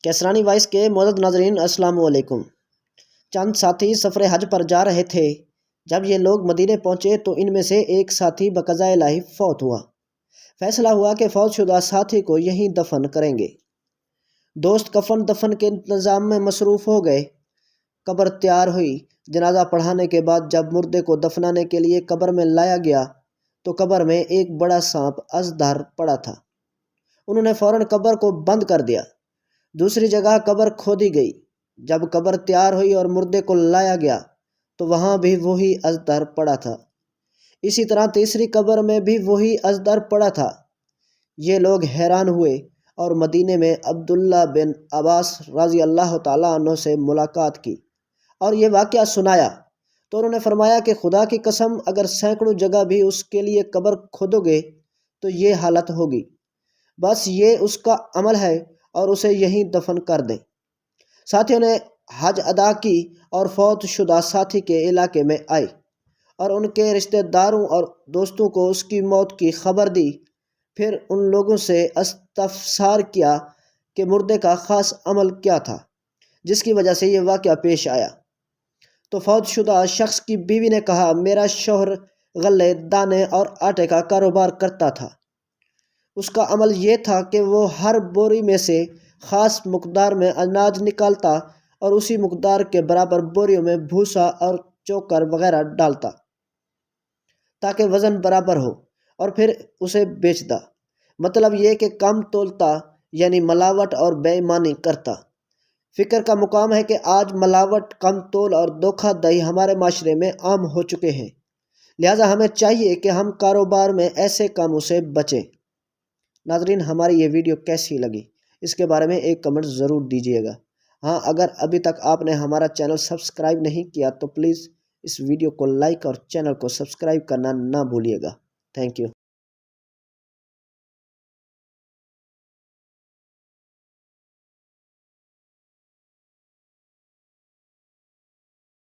کیسرانی voice کے معزز ناظرین السلام علیکم۔ چند ساتھی سفر حج پر جا رہے تھے۔ جب یہ لوگ مدینے پہنچے تو ان میں سے ایک ساتھی بقضاء الہی فوت ہوا۔ فیصلہ ہوا کہ فوت شدہ ساتھی کو یہیں دفن کریں گے۔ دوست کفن دفن کے انتظام میں مصروف ہو گئے۔ قبر تیار ہوئی۔ جنازہ پڑھانے کے بعد جب مردے کو دفنانے کے لیے قبر میں لایا گیا تو قبر میں ایک بڑا سانپ ازدھر پڑا تھا۔ انہوں نے فوراً قبر کو بند کر دیا۔ دوسری جگہ قبر کھودی گئی۔ جب قبر تیار ہوئی اور مردے کو لایا گیا تو وہاں بھی وہی ازدھر پڑا تھا۔ اسی طرح تیسری قبر میں بھی وہی ازدھر پڑا تھا۔ یہ لوگ حیران ہوئے اور مدینے میں عبداللہ بن عباس رضی اللہ تعالیٰ عنہ سے ملاقات کی اور یہ واقعہ سنایا تو انہوں نے فرمایا کہ خدا کی قسم اگر سینکڑوں جگہ بھی اس کے لیے قبر کھودو گے تو یہ حالت ہوگی۔ بس یہ اس کا عمل ہے اور اسے یہیں دفن کر دیں۔ ساتھیوں نے حج ادا کی اور فوت شدہ ساتھی کے علاقے میں آئے اور ان کے رشتہ داروں اور دوستوں کو اس کی موت کی خبر دی۔ پھر ان لوگوں سے استفسار کیا کہ مردے کا خاص عمل کیا تھا جس کی وجہ سے یہ واقعہ پیش آیا۔ تو فوت شدہ شخص کی بیوی نے کہا، میرا شوہر غلے، دانے اور آٹے کا کاروبار کرتا تھا۔ اس کا عمل یہ تھا کہ وہ ہر بوری میں سے خاص مقدار میں اناج نکالتا اور اسی مقدار کے برابر بوریوں میں بھوسا اور چوکر وغیرہ ڈالتا تاکہ وزن برابر ہو اور پھر اسے بیچتا۔ مطلب یہ کہ کم تولتا، یعنی ملاوٹ اور بے ایمانی کرتا۔ فکر کا مقام ہے کہ آج ملاوٹ، کم تول اور دھوکہ دہی ہمارے معاشرے میں عام ہو چکے ہیں، لہٰذا ہمیں چاہیے کہ ہم کاروبار میں ایسے کاموں سے بچیں۔ ناظرین، ہماری یہ ویڈیو کیسی لگی اس کے بارے میں ایک کمنٹ ضرور دیجیے گا۔ ہاں، اگر ابھی تک آپ نے ہمارا چینل سبسکرائب نہیں کیا تو پلیز اس ویڈیو کو لائک اور چینل کو سبسکرائب کرنا نہ بھولیے گا۔ Thank you.